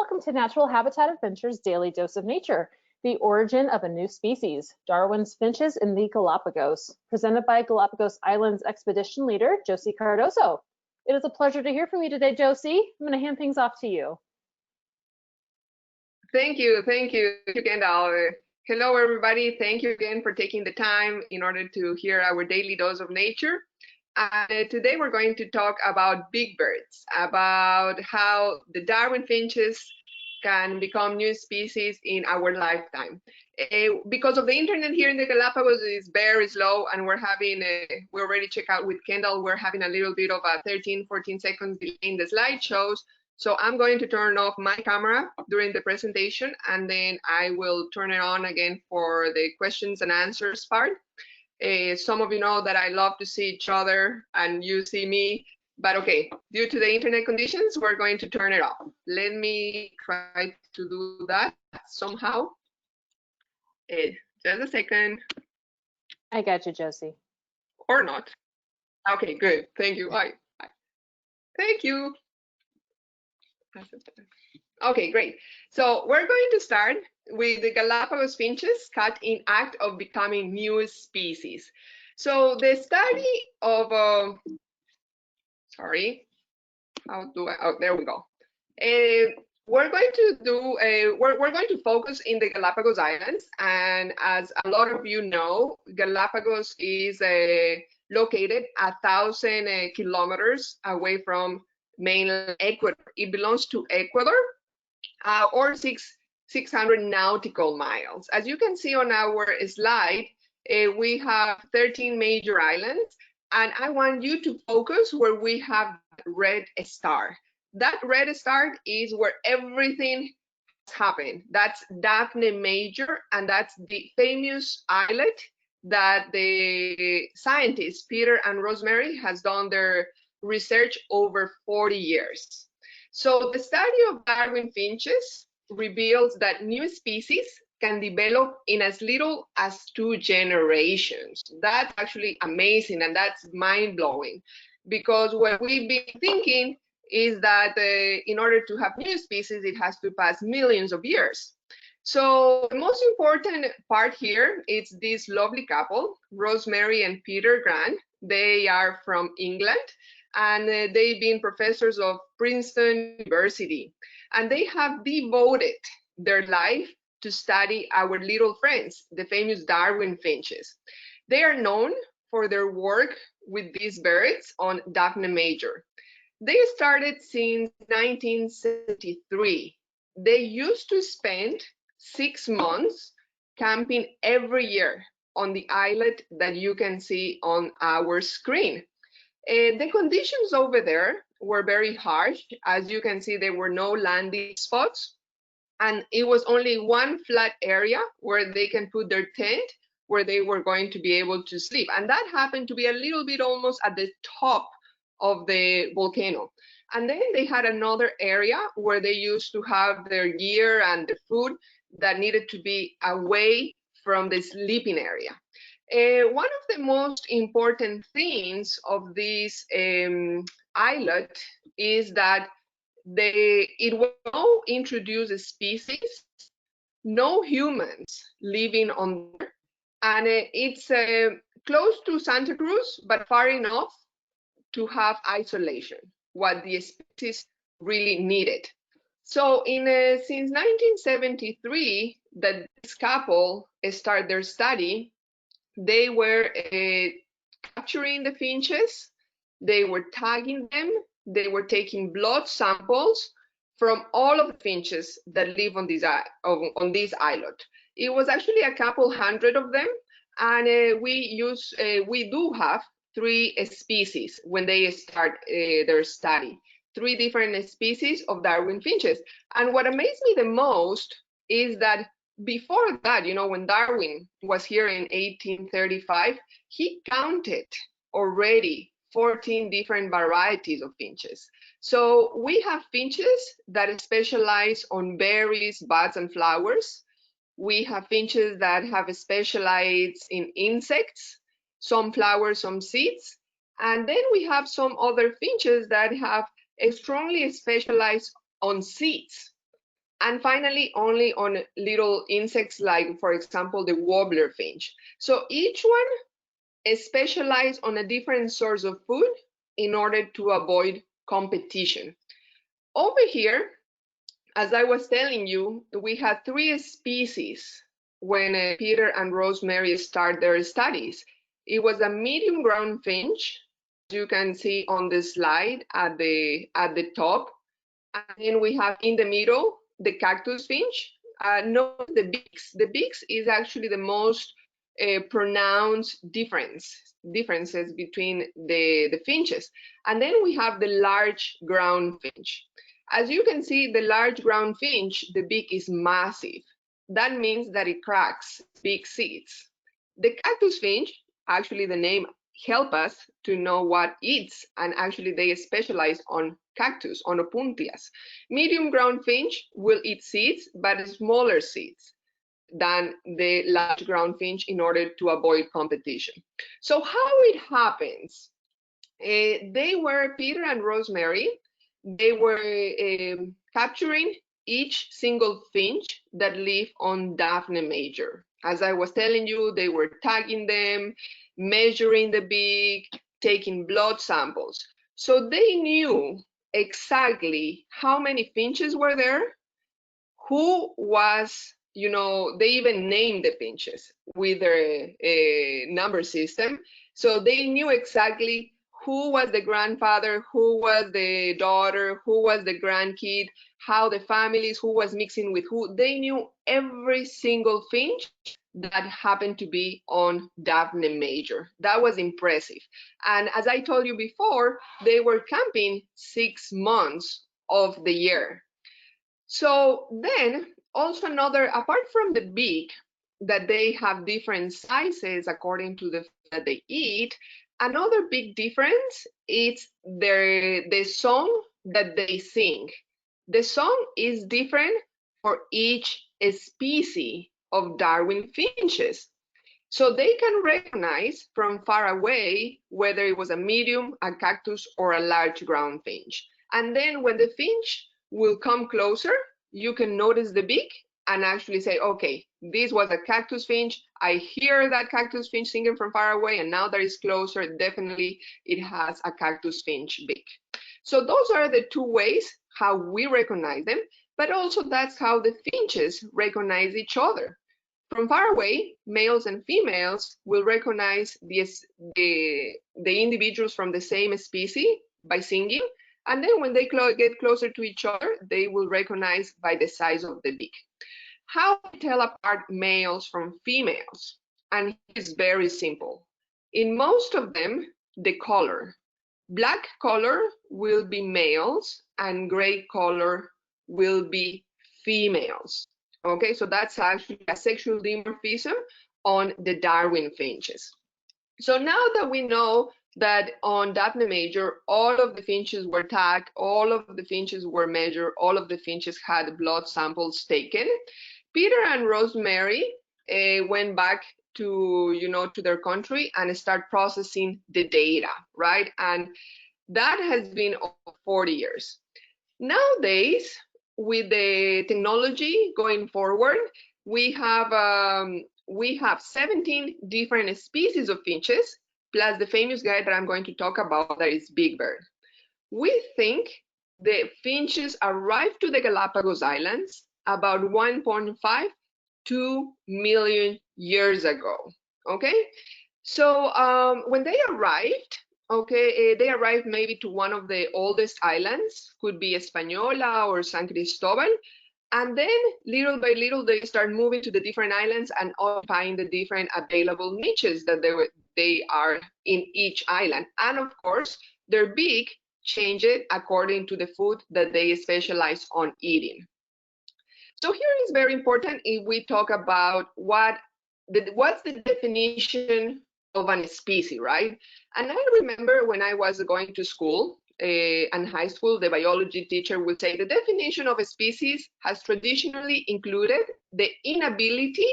Welcome to Natural Habitat Adventures Daily Dose of Nature, the origin of a new species, Darwin's finches in the Galapagos, presented by Galapagos Islands Expedition Leader, Josy Cardoso. It is a pleasure to hear from you today, Josy. I'm going to hand things off to you. Thank you Kendall. Hello, everybody. Thank you again for taking the time in order to hear our daily dose of nature. Today we're going to talk about big birds, about how the Darwin finches can become new species in our lifetime. Because of the internet here in the Galapagos is very slow, and we already checked out with Kendall, we're having a little bit of a 13-14 seconds delay in the slideshows. So I'm going to turn off my camera during the presentation, and then I will turn it on again for the questions and answers part. Some of you know that I love to see each other and you see me, but okay, due to the internet conditions, we're going to turn it off. Let me try to do that somehow. Just a second. I got you, Josy. Or not. Okay, good. Thank you. Bye. Thank you. Okay, great. So we're going to start with the Galapagos finches caught in act of becoming new species. So the study of, there we go. We're going to focus in the Galapagos Islands, and as a lot of you know, Galapagos is located 1,000 kilometers away from mainland Ecuador. It belongs to Ecuador, or 600 nautical miles. As you can see on our slide, we have 13 major islands, and I want you to focus where we have red star. That red star is where everything has happened. That's Daphne Major, and that's the famous islet that the scientists Peter and Rosemary has done their research over 40 years. So the study of Darwin finches reveals that new species can develop in as little as 2 generations. That's actually amazing, and that's mind-blowing, because what we've been thinking is that in order to have new species, it has to pass millions of years. So the most important part here is this lovely couple, Rosemary and Peter Grant. They are from England, and they've been professors of Princeton University, and they have devoted their life to study our little friends, the famous Darwin finches. They are known for their work with these birds on Daphne Major. They started since 1973. They used to spend 6 months camping every year on the islet that you can see on our screen. The conditions over there were very harsh. As you can see, there were no landing spots, and it was only one flat area where they can put their tent, where they were going to be able to sleep. And that happened to be a little bit almost at the top of the volcano. And then they had another area where they used to have their gear and the food that needed to be away from the sleeping area. One of the most important things of this islet is that it will not introduce a species, no humans living on there, and it's close to Santa Cruz, but far enough to have isolation, what the species really needed. So since 1973, that this couple started their study, they were capturing the finches, they were tagging them, they were taking blood samples from all of the finches that live on this islet. It was actually a couple hundred of them, and we do have 3 species when they start their study. 3 different species of Darwin finches. And what amazed me the most is that before that, you know, when Darwin was here in 1835, he counted already 14 different varieties of finches. So we have finches that specialize on berries, buds, and flowers. We have finches that have specialized in insects, some flowers, some seeds. And then we have some other finches that have strongly specialized on seeds. And finally, only on little insects like, for example, the warbler finch. So each one is specialized on a different source of food in order to avoid competition. Over here, as I was telling you, we had 3 species when Peter and Rosemary started their studies. It was a medium ground finch, as you can see on the slide at the top. And then we have in the middle the cactus finch. No, the beaks. The beaks is actually the most pronounced differences between the finches. And then we have the large ground finch. As you can see, the large ground finch, the beak is massive. That means that it cracks big seeds. The cactus finch, actually the name help us to know what eats, and actually they specialize on cactus, on opuntias. Medium ground finch will eat seeds, but smaller seeds than the large ground finch in order to avoid competition. So how it happens? Peter and Rosemary, they were capturing each single finch that live on Daphne Major. As I was telling you, they were tagging them, measuring the beak, taking blood samples. So they knew exactly how many finches were there, who was, they even named the finches with their number system. So they knew exactly who was the grandfather, who was the daughter, who was the grandkid, how the families, who was mixing with who. They knew every single finch that happened to be on Daphne Major. That was impressive. And as I told you before, they were camping 6 months of the year. So then also apart from the beak, that they have different sizes according to the food that they eat, another big difference is the song that they sing. The song is different for each species of Darwin finches. So they can recognize from far away whether it was a medium, a cactus, or a large ground finch. And then when the finch will come closer, you can notice the beak and actually say, okay, this was a cactus finch. I hear that cactus finch singing from far away, and now that it's closer, definitely it has a cactus finch beak. So those are the 2 ways how we recognize them, but also that's how the finches recognize each other. From far away, males and females will recognize the individuals from the same species by singing, and then when they get closer to each other, they will recognize by the size of the beak. How to tell apart males from females? And it's very simple. In most of them, the color. Black color will be males and gray color will be females. Okay, so that's actually a sexual dimorphism on the Darwin finches. So now that we know that on Daphne Major, all of the finches were tagged, all of the finches were measured, all of the finches had blood samples taken, Peter and Rosemary went back to their country and start processing the data, right? And that has been over 40 years. Nowadays, with the technology going forward, we have 17 different species of finches, plus the famous guy that I'm going to talk about, that is Big Bird. We think the finches arrived to the Galapagos Islands about 1.5 2 million years ago. Okay, so when they arrived, they arrived maybe to one of the oldest islands, could be Espanola or San Cristobal, and then little by little they start moving to the different islands and occupying the different available niches that they are in each island. And of course, their beak changed according to the food that they specialize on eating. So here is very important if we talk about what's the definition of a species, right? And I remember when I was going to school and high school, the biology teacher would say the definition of a species has traditionally included the inability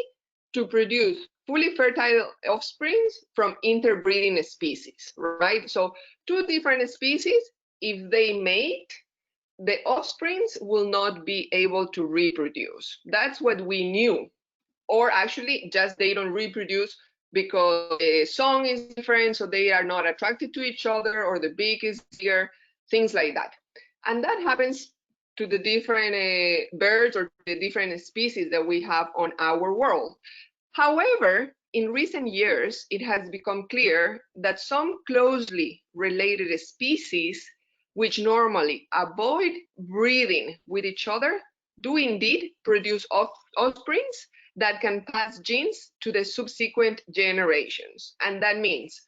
to produce fully fertile offspring from interbreeding species, right? So 2 different species, if they mate, the offsprings will not be able to reproduce. That's what we knew. Or actually, just they don't reproduce because the song is different, so they are not attracted to each other, or the beak is bigger, things like that. And that happens to the different birds or the different species that we have on our world. However, in recent years, it has become clear that some closely related species, which normally avoid breeding with each other, do indeed produce offsprings that can pass genes to the subsequent generations. And that means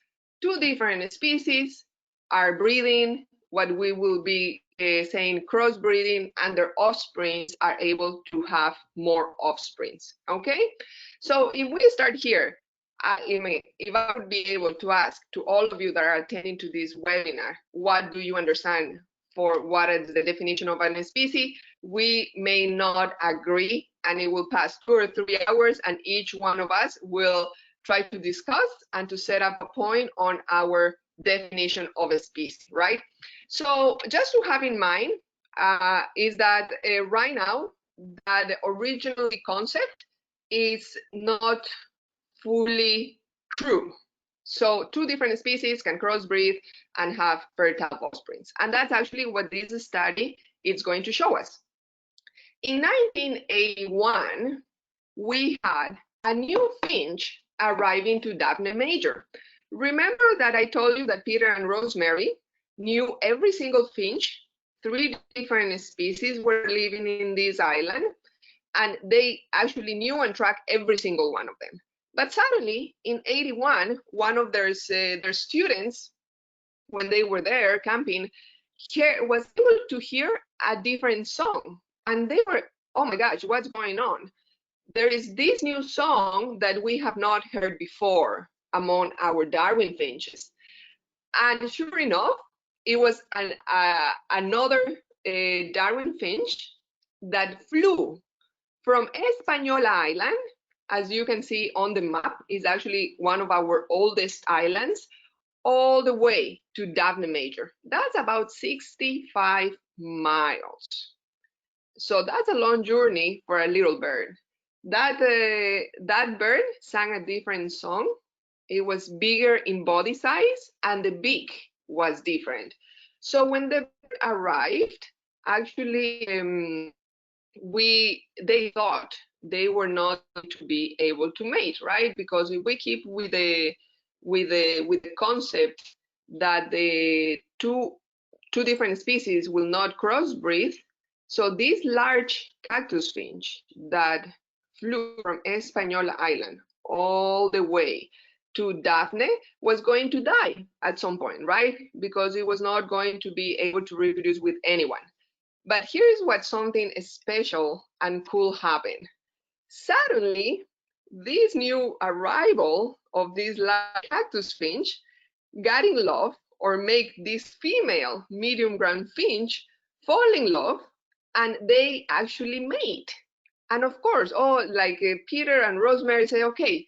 two different species are breeding, what we will be saying crossbreeding, and their offsprings are able to have more offsprings, okay? So if we start here, if I would be able to ask to all of you that are attending to this webinar, what do you understand for what is the definition of a species? We may not agree, and it will pass 2 or 3 hours, and each one of us will try to discuss and to set up a point on our definition of a species, right? So just to have in mind is that right now, that the original concept is not fully true. So two different species can crossbreed and have fertile offsprings. And that's actually what this study is going to show us. In 1981, we had a new finch arriving to Daphne Major. Remember that I told you that Peter and Rosemary knew every single finch? 3 different species were living in this island, and they actually knew and tracked every single one of them. But suddenly, in 81, one of their students, when they were there camping, was able to hear a different song. And they were, oh my gosh, what's going on? There is this new song that we have not heard before among our Darwin finches. And sure enough, it was another Darwin finch that flew from Espanola Island. As you can see on the map, is actually one of our oldest islands, all the way to Daphne Major. That's about 65 miles. So that's a long journey for a little bird. That bird sang a different song. It was bigger in body size, and the beak was different. So when the bird arrived, actually, they thought they were not going to be able to mate, right? Because if we keep with the concept that the two different species will not crossbreed, so this large cactus finch that flew from Espanola Island all the way to Daphne was going to die at some point, right? Because it was not going to be able to reproduce with anyone. But here's what something special and cool happened. Suddenly, this new arrival of this large cactus finch got in love, or make this female medium ground finch fall in love, and they actually mate. And of course, Peter and Rosemary say, okay,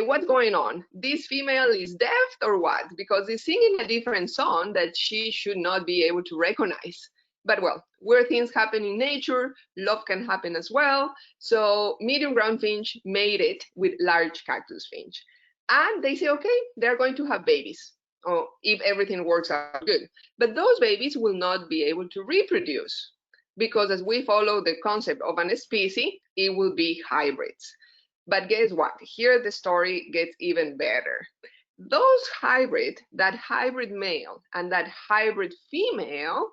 what's going on? This female is deaf or what? Because it's singing a different song that she should not be able to recognize. But well, where things happen in nature, love can happen as well. So medium ground finch made it with large cactus finch. And they say, okay, they're going to have babies, or if everything works out good. But those babies will not be able to reproduce, because as we follow the concept of an species, it will be hybrids. But guess what? Here the story gets even better. Those that hybrid male and that hybrid female,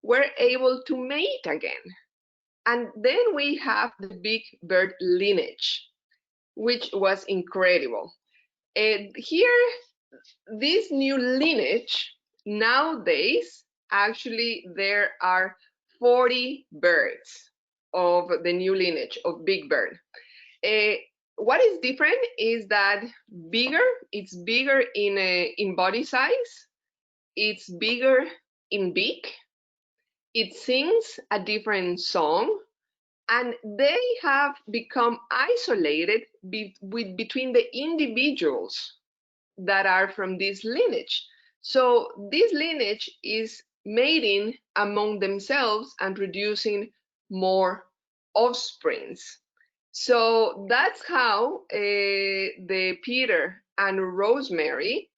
were able to mate again. And then we have the big bird lineage, which was incredible. And here, this new lineage, nowadays, actually, there are 40 birds of the new lineage of big bird. What is different is that it's bigger in body size, it's bigger in beak, it sings a different song, and they have become isolated between the individuals that are from this lineage. So this lineage is mating among themselves and producing more offsprings. So that's how the Peter and Rosemary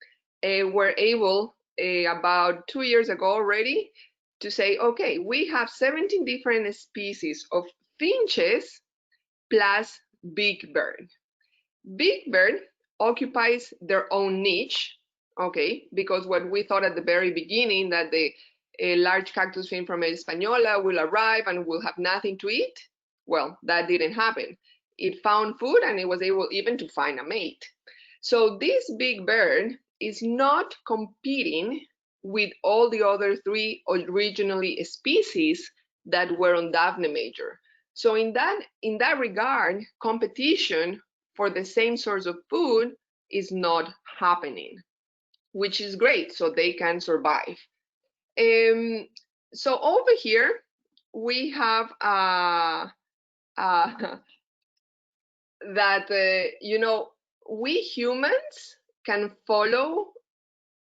were able, about 2 years ago already, to say, okay, we have 17 different species of finches plus big bird. Big bird occupies their own niche, okay, because what we thought at the very beginning that the large cactus finch from Espanola will arrive and will have nothing to eat, well, that didn't happen. It found food and it was able even to find a mate. So this big bird is not competing with all the other 3 originally species that were on Daphne Major. So in that regard, competition for the same source of food is not happening, which is great, so they can survive. So over here, we have that, you know, we humans can follow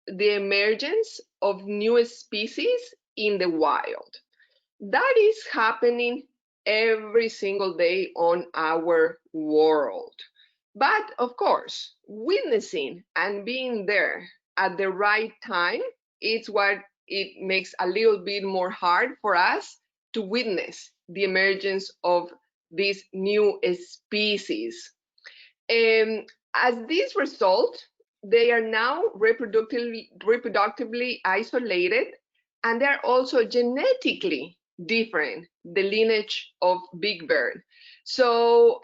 the emergence of new species in the wild. That is happening every single day on our world. But of course, witnessing and being there at the right time is what it makes a little bit more hard for us to witness the emergence of these new species. As this result, they are now reproductively isolated, and they're also genetically different, the lineage of big bird. So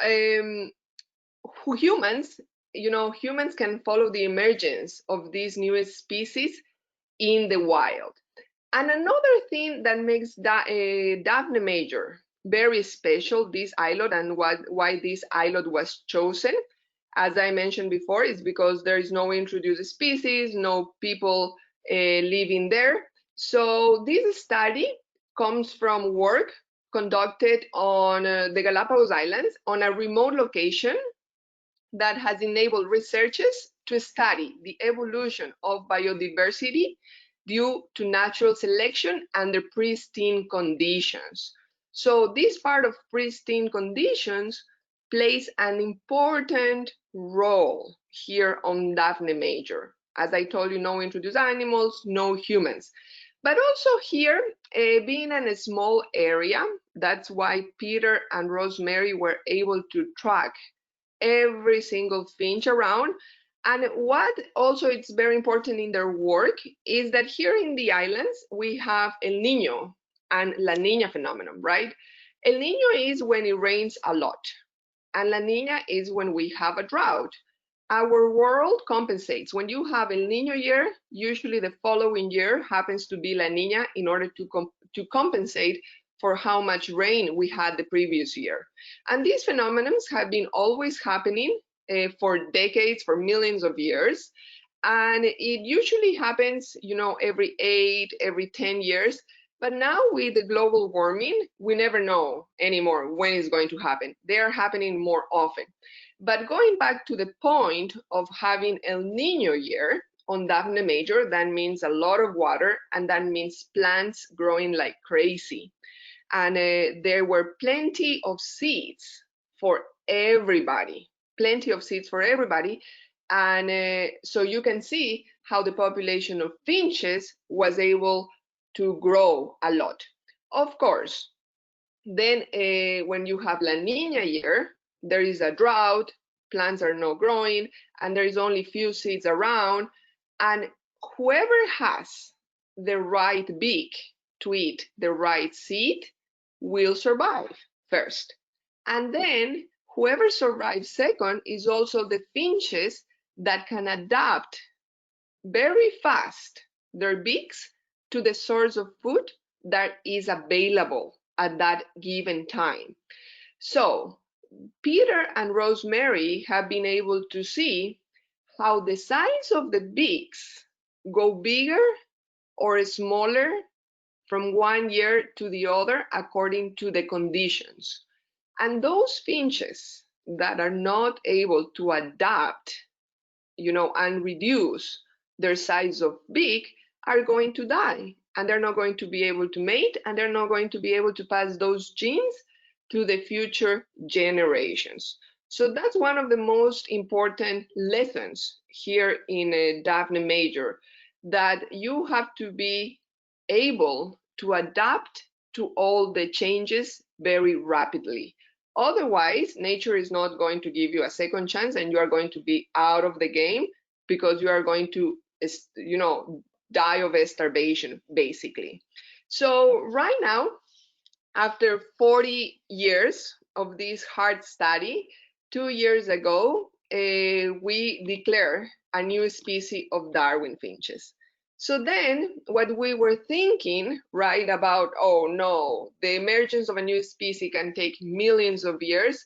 humans, you know, humans can follow the emergence of these new species in the wild. And another thing that makes Daphne Major very special, this islet, and why this islet was chosen, as I mentioned before, is because there is no introduced species, no people living there. So this study comes from work conducted on the Galapagos Islands on a remote location that has enabled researchers to study the evolution of biodiversity due to natural selection under pristine conditions. So this part of pristine conditions plays an important role here on Daphne Major. As I told you, no introduced animals, no humans. But also here, being in a small area, that's why Peter and Rosemary were able to track every single finch around. And what also is very important in their work is that here in the islands, we have El Nino and La Nina phenomenon, right? El Nino is when it rains a lot, and La Nina is when we have a drought. Our world compensates. When you have El Nino year, usually the following year happens to be La Nina in order to compensate for how much rain we had the previous year. And these phenomena have been always happening for decades, for millions of years. And it usually happens, you know, every 8, every 10 years. But now with the global warming, we never know anymore when it's going to happen. They are happening more often. But going back to the point of having El Nino year on Daphne Major, that means a lot of water, and that means plants growing like crazy. And there were plenty of seeds for everybody, plenty of seeds for everybody. And so you can see how the population of finches was able to grow a lot. Of course, then when you have La Nina year, there is a drought, plants are not growing, and there is only few seeds around. And whoever has the right beak to eat the right seed will survive first. And then whoever survives second is also the finches that can adapt very fast their beaks to the source of food that is available at that given time. So Peter and Rosemary have been able to see how the size of the beaks go bigger or smaller from one year to the other according to the conditions. And those finches that are not able to adapt, you know, and reduce their size of beak are going to die. and they're not going to be able to mate, and they're not going to be able to pass those genes to the future generations. So that's one of the most important lessons here in Daphne Major, that you have to be able to adapt to all the changes very rapidly. Otherwise, nature is not going to give you a second chance, and you are going to be out of the game because you are going to, die of starvation, basically. So right now, after 40 years of this hard study, 2 years ago, we declared a new species of Darwin finches. So then what we were thinking, right, about, oh no, the emergence of a new species can take millions of years,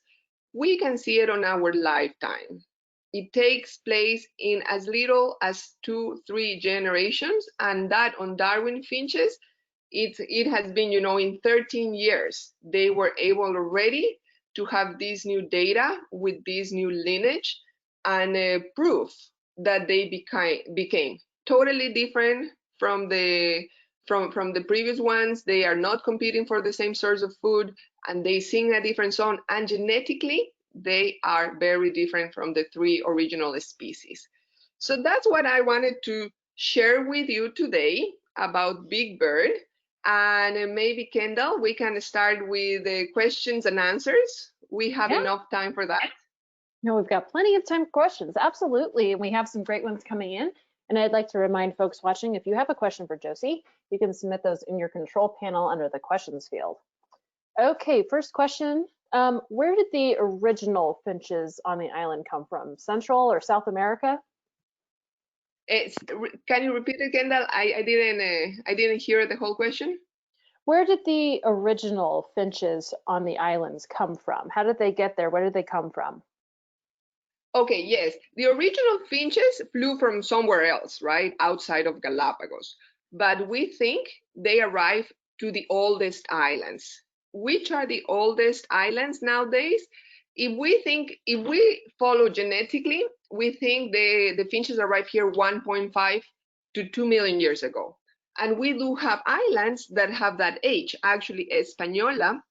we can see it on our lifetime. It takes place in as little as 2-3 generations, and that on Darwin finches, it has been, in 13 years, they were able already to have this new data with this new lineage and proof that they became totally different from the previous ones. They are not competing for the same source of food, and they sing a different song, and genetically they are very different from the 3 original species. So that's what I wanted to share with you today about Big Bird. And maybe, Kendall, we can start with the questions and answers. We have enough time for that. No, we've got plenty of time for questions. Absolutely. And we have some great ones coming in. And I'd like to remind folks watching, if you have a question for Josy, you can submit those in your control panel under the questions field. Okay, first question. Where did the original finches on the island come from? Central or South America? Can you repeat it, Kendall? I didn't hear the whole question. Where did the original finches on the islands come from? How did they get there? Where did they come from? Okay, yes. The original finches flew from somewhere else, right? Outside of Galapagos. But we think they arrived to the oldest islands. Which are the oldest islands nowadays? If we follow genetically, we think the finches arrived here 1.5 to 2 million years ago. And we do have islands that have that age. Actually, Espanola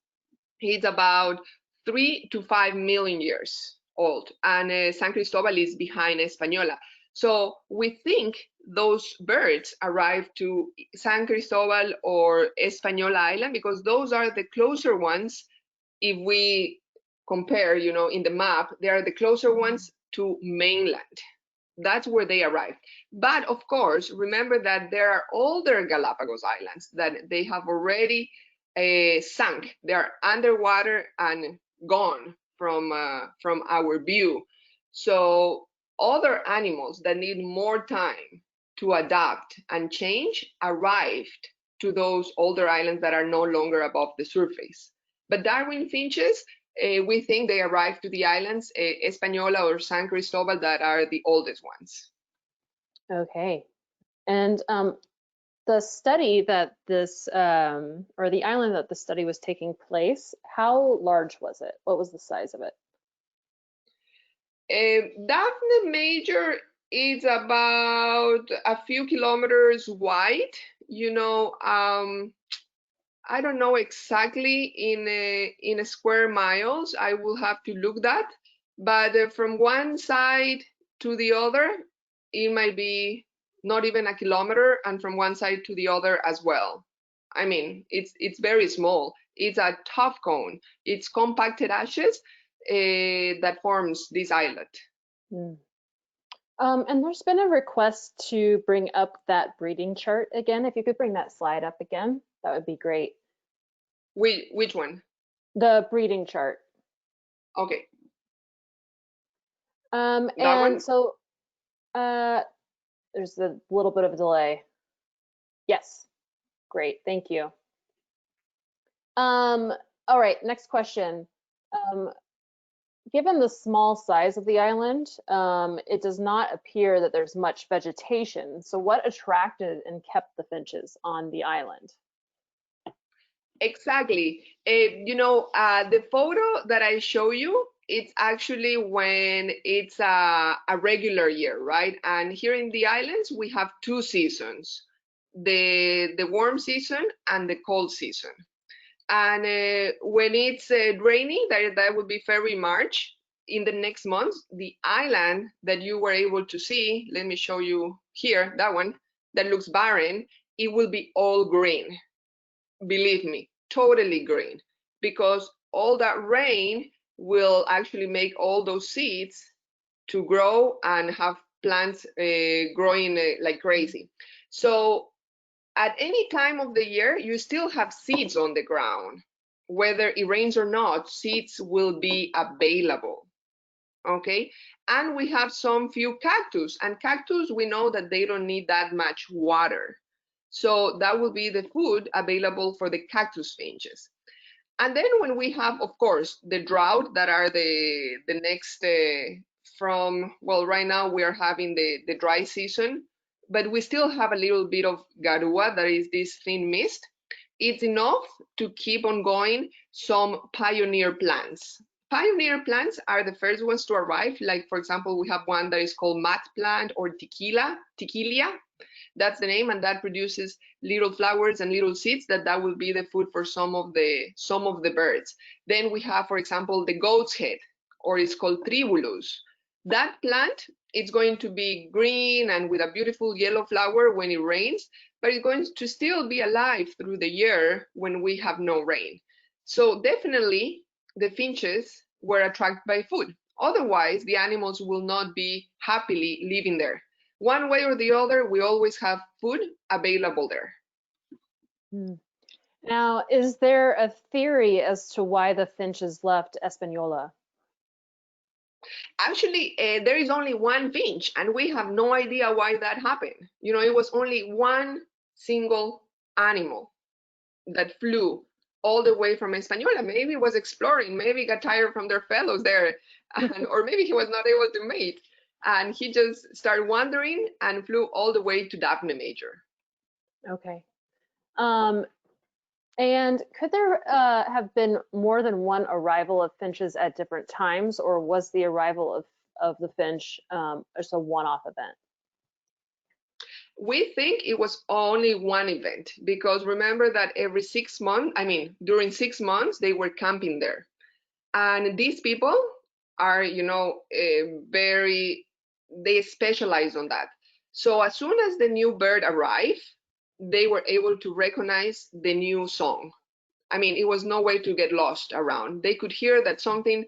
is about 3 to 5 million years old, and San Cristobal is behind Espanola. So we think those birds arrived to San Cristobal or Espanola Island because those are the closer ones. If we compare, in the map, they are the closer ones to mainland. That's where they arrived. But of course, remember that there are older Galapagos Islands that they have already sunk. They are underwater and gone from our view. So other animals that need more time to adapt and change arrived to those older islands that are no longer above the surface. But Darwin finches, we think they arrived to the islands, Espanola or San Cristobal, that are the oldest ones. Okay. And the study that this, or the island that the study was taking place, how large was it? What was the size of it? Daphne Major is about a few kilometers wide. I don't know exactly in square miles. I will have to look that. But from one side to the other, it might be not even a kilometer, and from one side to the other as well. I mean, it's very small. It's a tough cone. It's compacted ashes that forms this islet. And there's been a request to bring up that breeding chart again. If you could bring that slide up again, that would be great. Which one? The breeding chart. Okay. And one? So there's a little bit of a delay. Yes, great, thank you. All right, next question. Given the small size of the island, it does not appear that there's much vegetation. So what attracted and kept the finches on the island? Exactly. The photo that I show you, it's actually when it's a regular year, right? And here in the islands, we have 2 seasons. the warm season and the cold season. And when it's rainy, that would be February, March. In the next months, the island that you were able to see, let me show you here, that one, that looks barren, it will be all green. Believe me, totally green, because all that rain will actually make all those seeds to grow and have plants growing like crazy. So at any time of the year, you still have seeds on the ground. Whether it rains or not, seeds will be available. Okay, and we have some few cactus, and cactus, we know that they don't need that much water. So that will be the food available for the cactus finches. And then when we have, of course, the drought that are the next from, well, right now we are having the dry season, but we still have a little bit of garua, that is this thin mist. It's enough to keep on going some pioneer plants. Pioneer plants are the first ones to arrive. Like, for example, we have one that is called mat plant or tequilia. That's the name, and that produces little flowers and little seeds that will be the food for some of the birds. Then we have, for example, the goat's head, or it's called tribulus. That plant, it's going to be green and with a beautiful yellow flower when it rains, but it's going to still be alive through the year when we have no rain. So definitely the finches were attracted by food. Otherwise, the animals will not be happily living there. One way or the other, we always have food available there. Now, is there a theory as to why the finches left Espanola? Actually, there is only one finch, and we have no idea why that happened. You know, it was only one single animal that flew all the way from Espanola. Maybe it was exploring, maybe got tired from their fellows there, or maybe he was not able to mate. And he just started wandering and flew all the way to Daphne Major. Okay. And could there have been more than one arrival of finches at different times, or was the arrival of the finch just a one-off event? We think it was only one event, because remember that every 6 months, during 6 months, they were camping there. And these people are, they specialize on that. So as soon as the new bird arrived, they were able to recognize the new song. It was no way to get lost around. They could hear that someone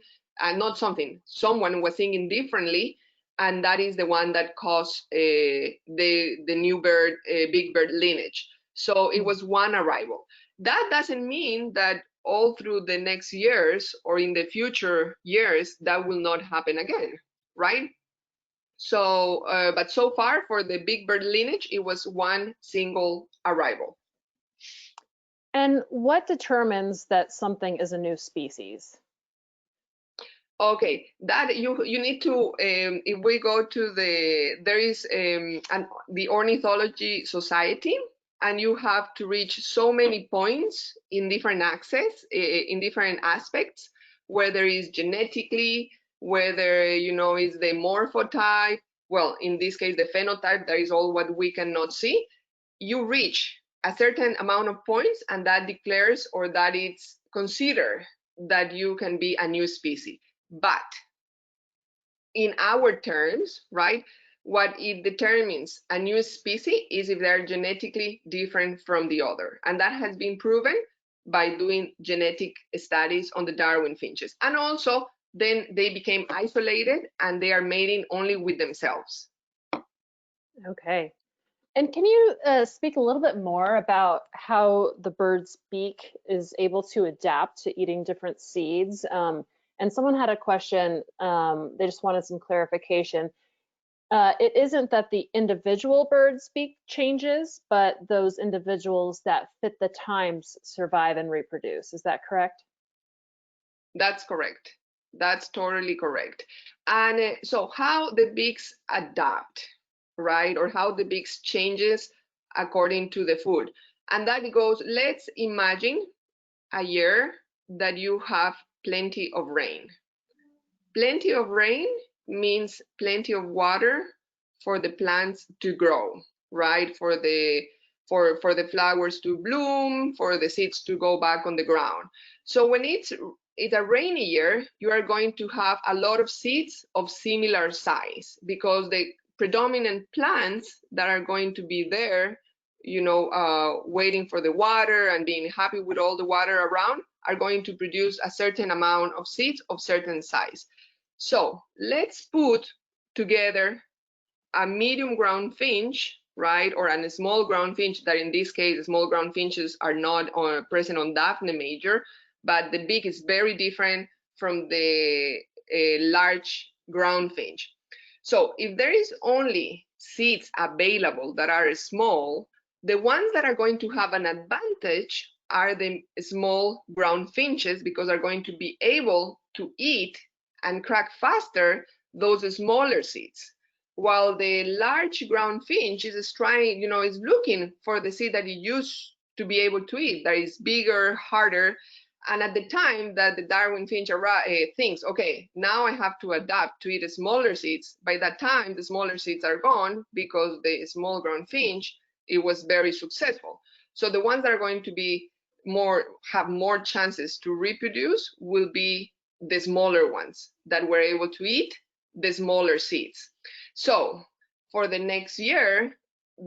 was singing differently, and that is the one that caused the new bird, big bird lineage. So it was one arrival. That doesn't mean that all through the next years or in the future years that will not happen again, right? So, but so far for the big bird lineage, it was one single arrival. And what determines that something is a new species? Okay, that you need to, if we go to there is the Ornithology Society, and you have to reach so many points in different in different aspects, whether it's genetically, whether, is the morphotype, well, in this case, the phenotype, that is all what we cannot see. You reach a certain amount of points, and that declares, or that it's considered that you can be a new species. But in our terms, right, what it determines a new species is if they're genetically different from the other. And that has been proven by doing genetic studies on the Darwin finches. And also, then they became isolated and they are mating only with themselves. Okay. And can you speak a little bit more about how the bird's beak is able to adapt to eating different seeds? And someone had a question, they just wanted some clarification. It isn't that the individual bird's beak changes, but those individuals that fit the times survive and reproduce. Is that correct? That's correct. That's totally correct. And so how the beaks adapt, right? Or how the beaks changes according to the food. And that goes, let's imagine a year that you have plenty of rain. Plenty of rain means plenty of water for the plants to grow, right? For the for the flowers to bloom, for the seeds to go back on the ground. So when it's a rainy year, you are going to have a lot of seeds of similar size, because the predominant plants that are going to be there, waiting for the water and being happy with all the water around, are going to produce a certain amount of seeds of certain size. So let's put together a medium ground finch, right, or a small ground finch, that in this case, small ground finches are not present on Daphne Major, but the beak is very different from the large ground finch. So if there is only seeds available that are small, the ones that are going to have an advantage are the small ground finches, because they're going to be able to eat and crack faster those smaller seeds. While the large ground finch is trying, is looking for the seed that it used to be able to eat, that is bigger, harder. And at the time that the Darwin finch thinks, okay, now I have to adapt to eat smaller seeds, by that time the smaller seeds are gone, because the small ground finch, it was very successful. So the ones that are going to be have more chances to reproduce will be the smaller ones that were able to eat the smaller seeds. So for the next year,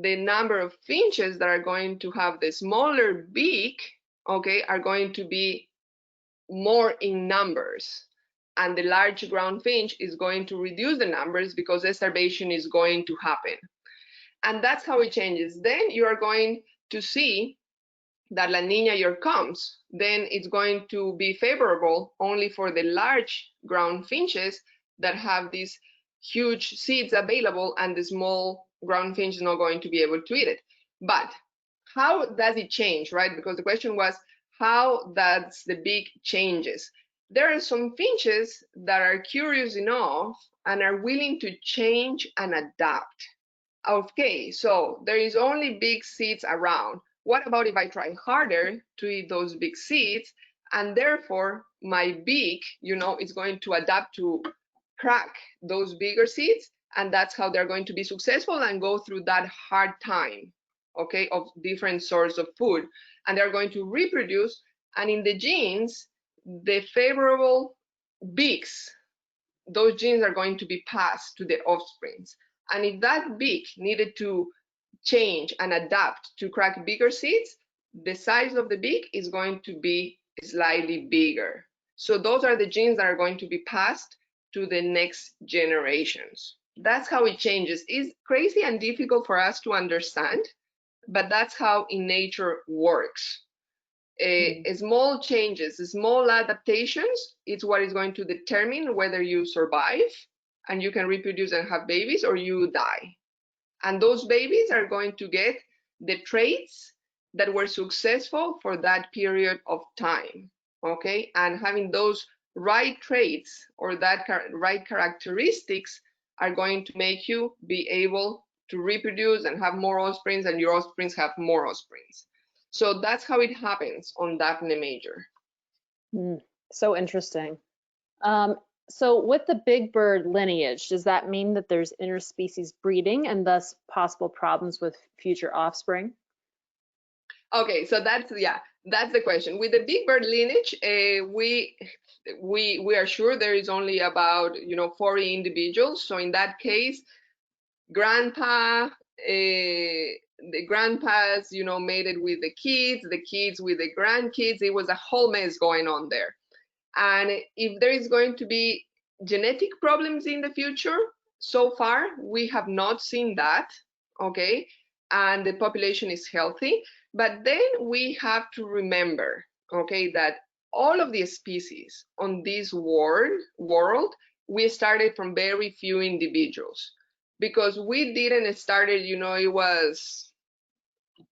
the number of finches that are going to have the smaller beak, okay, are going to be more in numbers, and the large ground finch is going to reduce the numbers, because the starvation is going to happen. And that's how it changes. Then you are going to see that La Nina year comes, then it's going to be favorable only for the large ground finches that have these huge seeds available, and the small ground finch is not going to be able to eat it. But how does it change, right? Because the question was, how does the beak changes? There are some finches that are curious enough and are willing to change and adapt. Okay, so there is only big seeds around. What about if I try harder to eat those big seeds, and therefore my beak, is going to adapt to crack those bigger seeds, and that's how they're going to be successful and go through that hard time, okay, of different sources of food, and they're going to reproduce. And in the genes, the favorable beaks, those genes are going to be passed to the offsprings. And if that beak needed to change and adapt to crack bigger seeds, the size of the beak is going to be slightly bigger. So those are the genes that are going to be passed to the next generations. That's how it changes. It's crazy and difficult for us to understand, but that's how in nature works. Small changes, small adaptations, it's what is going to determine whether you survive and you can reproduce and have babies, or you die. And those babies are going to get the traits that were successful for that period of time, okay? And having those right traits or that right characteristics are going to make you be able to reproduce and have more offsprings, and your offsprings have more offsprings. So that's how it happens on Daphne Major. So interesting. So with the big bird lineage, does that mean that there's interspecies breeding and thus possible problems with future offspring? Okay, so that's the question. With the big bird lineage, we are sure there is only about 40 individuals. So in that case, grandpa, the grandpas, mated with the kids with the grandkids. It was a whole mess going on there. And if there is going to be genetic problems in the future, so far we have not seen that, okay? And the population is healthy. But then we have to remember, okay, that all of the species on this world, we started from very few individuals, because we didn't start it, it was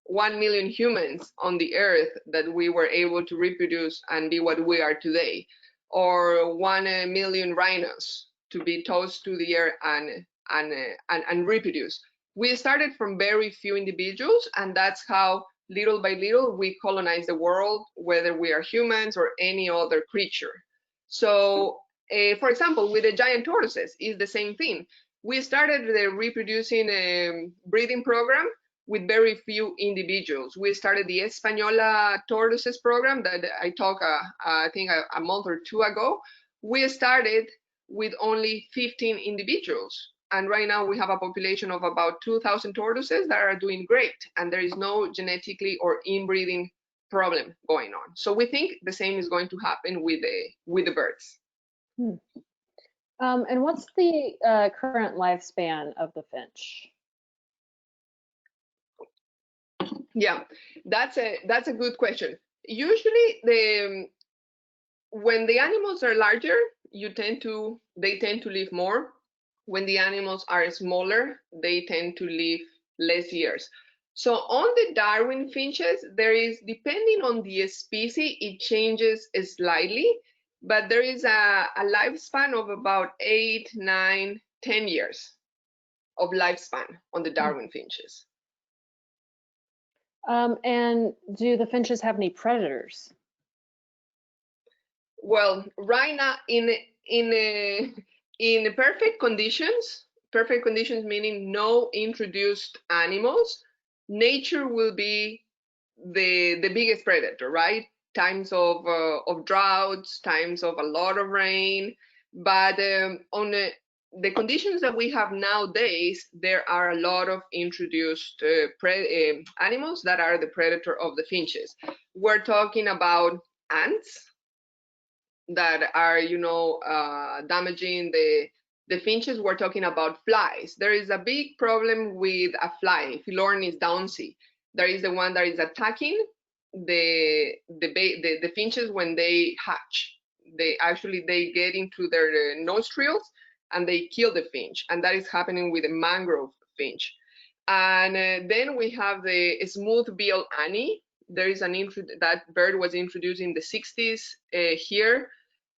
1 million humans on the earth that we were able to reproduce and be what we are today, or 1 million rhinos to be tossed to the air and reproduce. We started from very few individuals, and that's how little by little we colonize the world, whether we are humans or any other creature. So for example, with the giant tortoises, is the same thing. We started the reproducing breeding program with very few individuals. We started the Espanola Tortoises program that I talked, I think, a month or two ago. We started with only 15 individuals. And right now we have a population of about 2,000 tortoises that are doing great. And there is no genetically or inbreeding problem going on. So we think the same is going to happen with the birds. And what's the current lifespan of the finch? Yeah, that's a good question. Usually, when the animals are larger, they tend to live more. When the animals are smaller, they tend to live less years. So on the Darwin finches, there is, depending on the species, it changes slightly, but there is a lifespan of about 8, 9, 10 years of lifespan on the Darwin finches. And do the finches have any predators? Well, right now, in perfect conditions meaning no introduced animals, nature will be the biggest predator, right? Times of droughts, times of a lot of rain, but on the conditions that we have nowadays, there are a lot of introduced animals that are the predator of the finches. We're talking about ants that are, damaging the finches. We're talking about flies. There is a big problem with a fly, Philornis downsy. There is the one that is attacking the finches when they hatch. They get into their nostrils and they kill the finch, and that is happening with the mangrove finch. And then we have the smooth-billed Annie. There is that bird was introduced in the 60s here,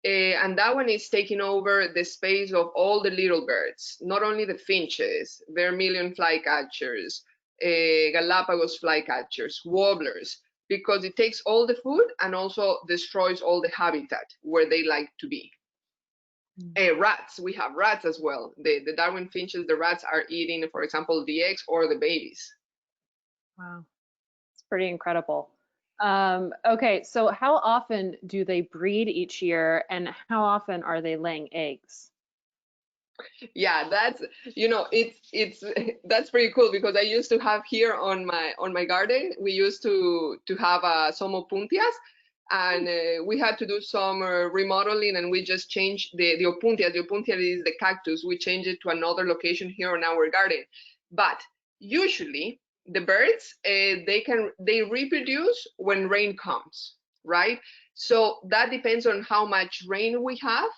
and that one is taking over the space of all the little birds, not only the finches, vermilion flycatchers, Galapagos flycatchers, warblers, because it takes all the food and also destroys all the habitat where they like to be. Rats, we have rats as well. The Darwin finches, the rats are eating, for example, the eggs or the babies. Wow, it's pretty incredible. Okay, so how often do they breed each year, and how often are they laying eggs? Yeah, that's that's pretty cool, because I used to have here on my garden, we used to have some opuntias, and we had to do some remodeling, and we just changed the opuntia. The opuntia is the cactus. We changed it to another location here on our garden. But usually the birds, they reproduce when rain comes, right? So that depends on how much rain we have.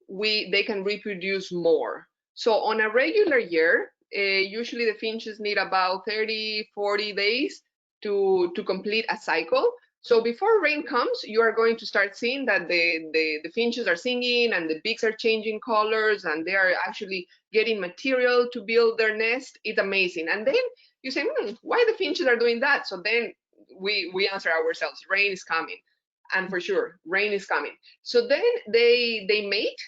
They can reproduce more. So on a regular year, usually the finches need about 30-40 days to complete a cycle. So before rain comes, you are going to start seeing that the finches are singing, and the beaks are changing colors, and they are actually getting material to build their nest. It's amazing. And then you say, why the finches are doing that? So then we answer ourselves, rain is coming. And for sure, rain is coming. So then they mate.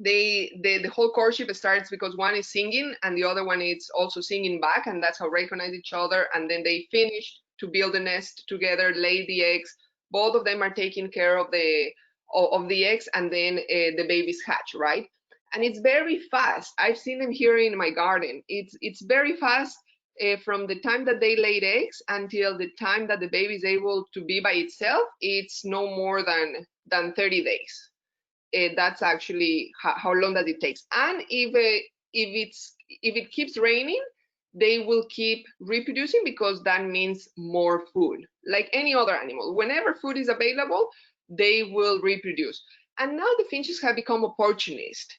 The whole courtship starts because one is singing and the other one is also singing back, and that's how they recognize each other. And then they finish to build the nest together, lay the eggs. Both of them are taking care of the eggs, and then the babies hatch, right? And it's very fast. I've seen them here in my garden. It's very fast. From the time that they laid eggs until the time that the baby is able to be by itself, it's no more than 30 days. That's actually how long that it takes. And if it keeps raining, they will keep reproducing, because that means more food. Like any other animal, whenever food is available, they will reproduce. And now the finches have become opportunistic.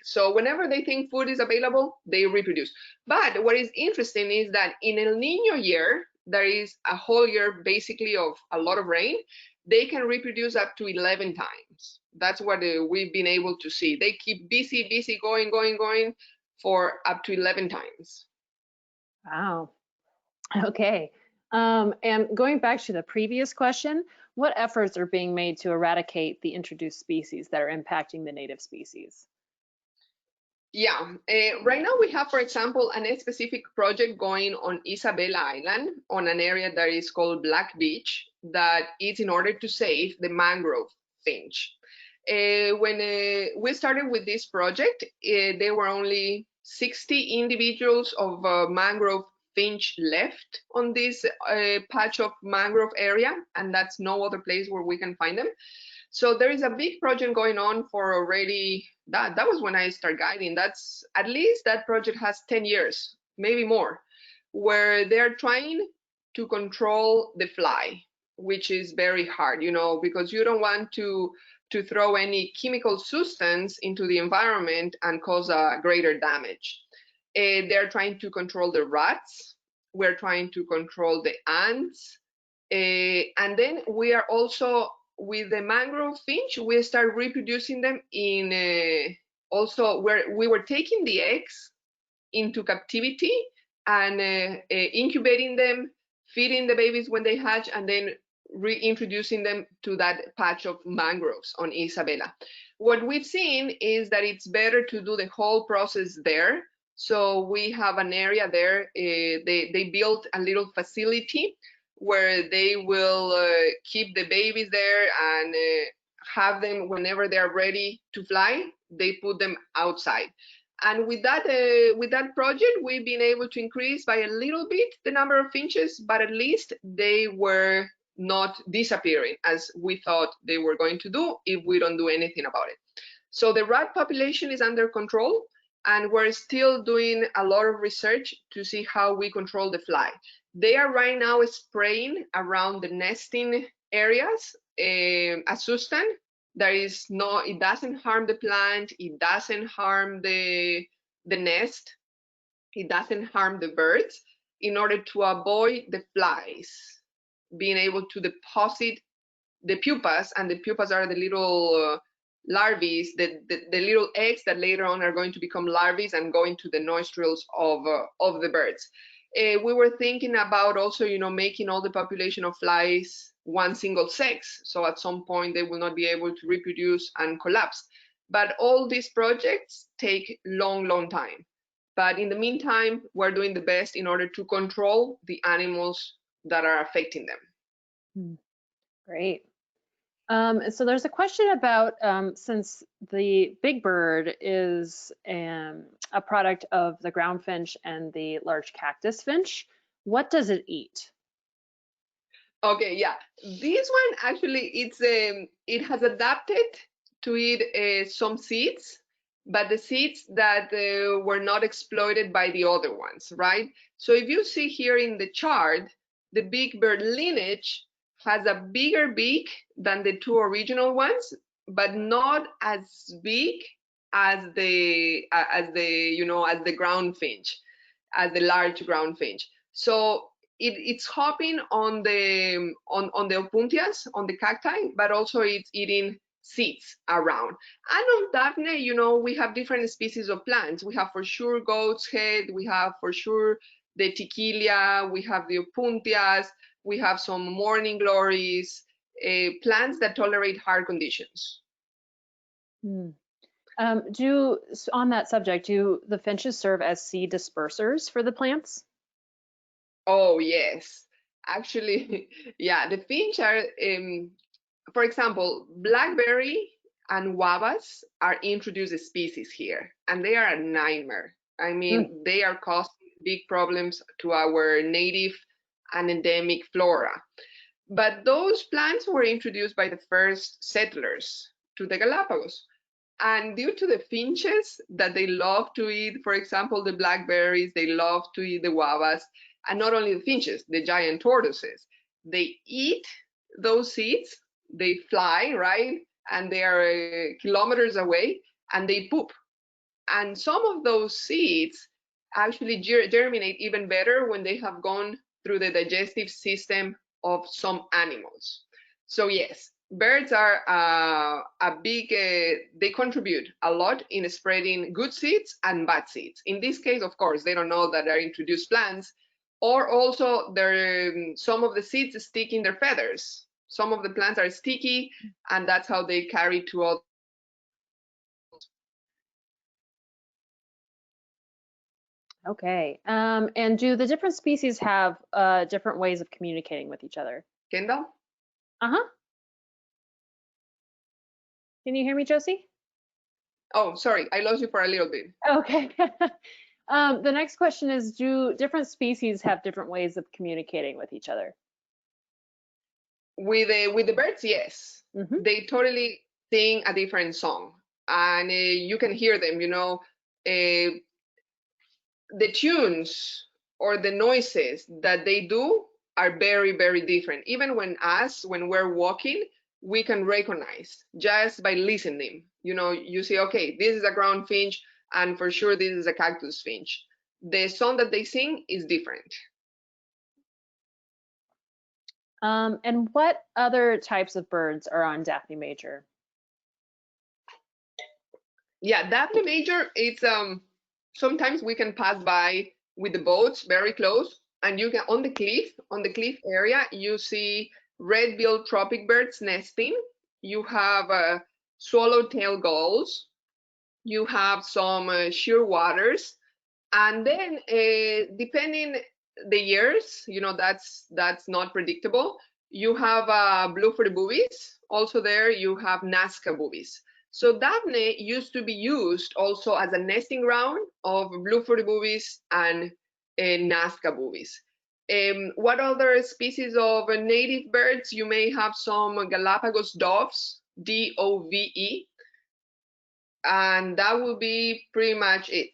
So whenever they think food is available, they reproduce. But what is interesting is that in El Nino year, there is a whole year basically of a lot of rain. They can reproduce up to 11 times. That's what we've been able to see. They keep busy, going for up to 11 times. Wow. Okay. And going back to the previous question, what efforts are being made to eradicate the introduced species that are impacting the native species? Yeah, right now we have, for example, a specific project going on Isabela Island on an area that is called Black Beach that is in order to save the mangrove finch. When we started with this project, there were only 60 individuals of mangrove finch left on this patch of mangrove area, and that's no other place where we can find them. So there is a big project going on for already, that was when I started guiding. That's at least that project has 10 years, maybe more, where they're trying to control the fly, which is very hard, because you don't want to throw any chemical substance into the environment and cause a greater damage. They're trying to control the rats. We're trying to control the ants. And then we are also, with the mangrove finch, we start reproducing them in also where we were taking the eggs into captivity and incubating them, feeding the babies when they hatch, and then reintroducing them to that patch of mangroves on Isabela. What we've seen is that it's better to do the whole process there. So we have an area there. They built a little facility where they will keep the babies there and have them whenever they're ready to fly. They put them outside. And with that project, we've been able to increase by a little bit the number of finches, but at least they were not disappearing as we thought they were going to do if we don't do anything about it. So the rat population is under control, and we're still doing a lot of research to see how we control the fly. They are right now spraying around the nesting areas a sustan. It doesn't harm the plant, it doesn't harm the nest, it doesn't harm the birds, in order to avoid the flies being able to deposit the pupas, and the pupas are the little larvae, the little eggs that later on are going to become larvae and go into the nostrils of the birds. We were thinking about also, making all the population of flies one single sex, so at some point they will not be able to reproduce and collapse. But all these projects take long time. But in the meantime, we're doing the best in order to control the animals that are affecting them. Great. So there's a question about, since the big bird is a product of the ground finch and the large cactus finch, what does it eat? Okay, yeah. This one actually, it has adapted to eat some seeds, but the seeds that were not exploited by the other ones, right? So if you see here in the chart, the big bird lineage has a bigger beak than the two original ones, but not as big as the ground finch, as the large ground finch. So it's hopping on the opuntias, on the cacti, but also it's eating seeds around. And on Daphne, we have different species of plants. We have for sure goat's head, we have for sure the tiquilia, we have the opuntias, we have some morning glories, plants that tolerate hard conditions. On that subject, do the finches serve as seed dispersers for the plants? Oh, yes. Actually, yeah, the finch are, for example, blackberry and guavas are introduced species here, and they are a nightmare. I mean, they are causing big problems to our native and endemic flora. But those plants were introduced by the first settlers to the Galapagos. And due to the finches that they love to eat, for example, the blackberries, they love to eat the guavas, and not only the finches, the giant tortoises, they eat those seeds, they fly, right? And they are kilometers away, and they poop. And some of those seeds actually germinate even better when they have gone through the digestive system of some animals. So yes, birds are a big, they contribute a lot in spreading good seeds and bad seeds. In this case, of course, they don't know that they're introduced plants, or also some of the seeds stick in their feathers. Some of the plants are sticky, and that's how they carry to all. Okay. And do the different species have different ways of communicating with each other? Kendall? Uh-huh. Can you hear me, Josie? Oh, sorry, I lost you for a little bit. Okay. The next question is, do different species have different ways of communicating with each other? With the birds, yes. Mm-hmm. They totally sing a different song, and you can hear them, the tunes or the noises that they do are very, very different. Even when we're walking, we can recognize just by listening. You say, okay, this is a ground finch, and for sure this is a cactus finch. The song that they sing is different. And what other types of birds are on Daphne Major? Yeah, Daphne Major, it's sometimes we can pass by with the boats very close, and you can on the cliff area, you see red-billed tropic birds nesting. You have swallowtail gulls. You have some shearwaters, and then depending the years, that's not predictable. You have blue-footed boobies. Also there, you have Nazca boobies. So Daphne used to be used also as a nesting ground of blue-footed boobies and Nazca boobies. What other species of native birds? You may have some Galapagos doves, DOVE, and that will be pretty much it.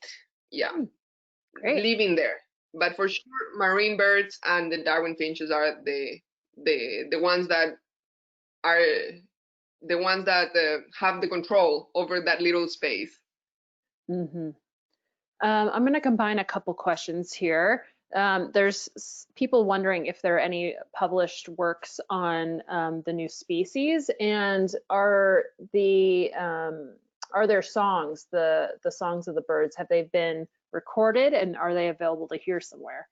Yeah, Great. living there. But for sure, marine birds and the Darwin finches are the ones that are the ones that have the control over that little space. Mm-hmm. I'm going to combine a couple questions here. There's people wondering if there are any published works on the new species, and are there songs, the songs of the birds, have they been recorded, and are they available to hear somewhere?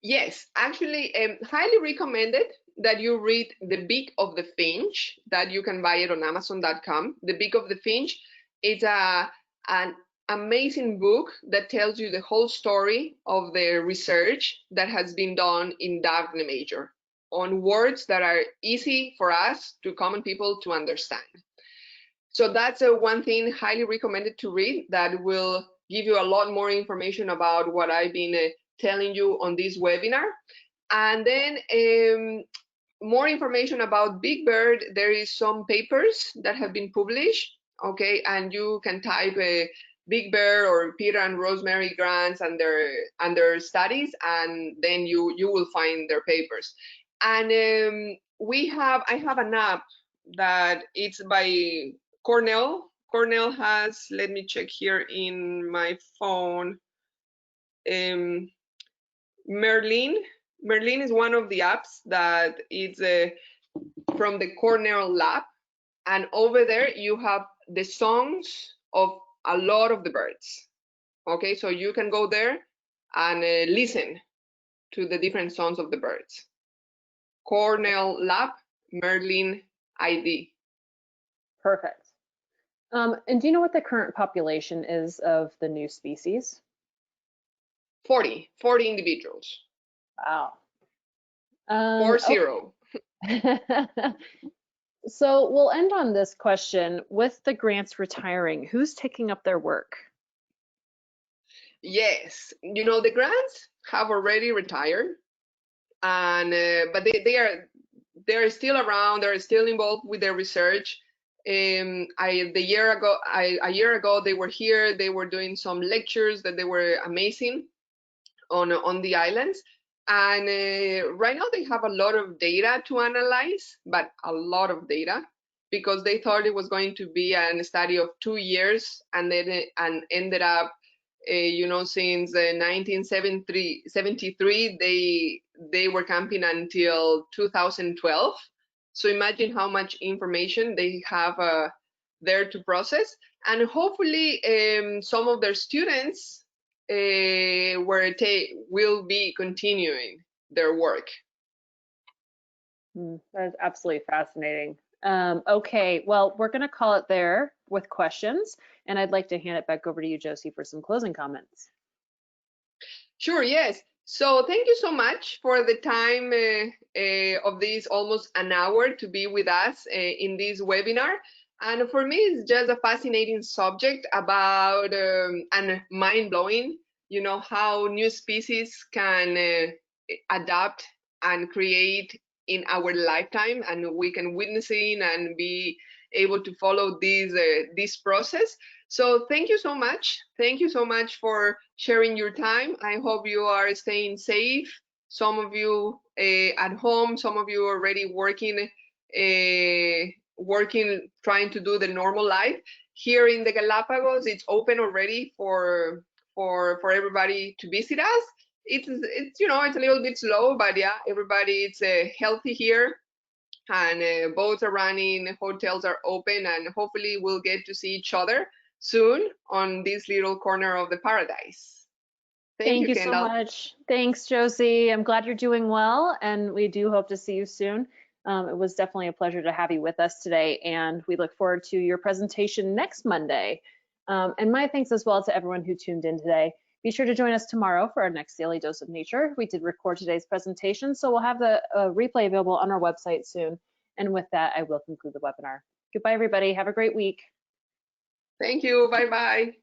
Yes, actually, highly recommended that you read The Beak of the Finch, that you can buy it on Amazon.com. The Beak of the Finch is an amazing book that tells you the whole story of the research that has been done in Daphne Major on words that are easy for us, to common people, to understand. So that's one thing highly recommended to read, that will give you a lot more information about what I've been telling you on this webinar. And then more information about Big Bird. There is some papers that have been published, okay, and you can type Big Bird or Peter and Rosemary Grants and their studies, and then you will find their papers. And I have an app that it's by Cornell. Cornell has, let me check here in my phone, Merlin. Merlin is one of the apps that is from the Cornell lab, and over there you have the songs of a lot of the birds. Okay, so you can go there and listen to the different songs of the birds. Cornell lab, Merlin ID. Perfect. And do you know what the current population is of the new species? 40 individuals. Wow. 40. Okay. So we'll end on this question. With the grants retiring, who's taking up their work? Yes, the grants have already retired, and but they're still around. They're still involved with their research. A year ago they were here. They were doing some lectures that they were amazing on the islands. And right now they have a lot of data to analyze, but a lot of data, because they thought it was going to be a study of 2 years, and then ended up, since 1973 they were camping until 2012. So imagine how much information they have there to process, and hopefully some of their students will be continuing their work. That's absolutely fascinating. Okay, well, we're going to call it there with questions, and I'd like to hand it back over to you, Josy, for some closing comments. Sure, yes. So thank you so much for the time of this almost an hour to be with us in this webinar. And for me, it's just a fascinating subject about and mind-blowing, you know, how new species can adapt and create in our lifetime, and we can witness it and be able to follow this process. So thank you so much. Thank you so much for sharing your time. I hope you are staying safe. Some of you at home, some of you already trying to do the normal life. Here in the Galapagos, it's open already for everybody to visit us. It's you know, it's a little bit slow, but yeah, everybody it's healthy here, and boats are running, hotels are open, and hopefully we'll get to see each other soon on this little corner of the paradise. Thank Thank you, you so Kendall. much. Thanks, Josie. I'm glad you're doing well, and we do hope to see you soon. It was definitely a pleasure to have you with us today, and we look forward to your presentation next Monday. And my thanks as well to everyone who tuned in today. Be sure to join us tomorrow for our next Daily Dose of Nature. We did record today's presentation, so we'll have the replay available on our website soon. And with that, I will conclude the webinar. Goodbye, everybody. Have a great week. Thank you. Bye-bye.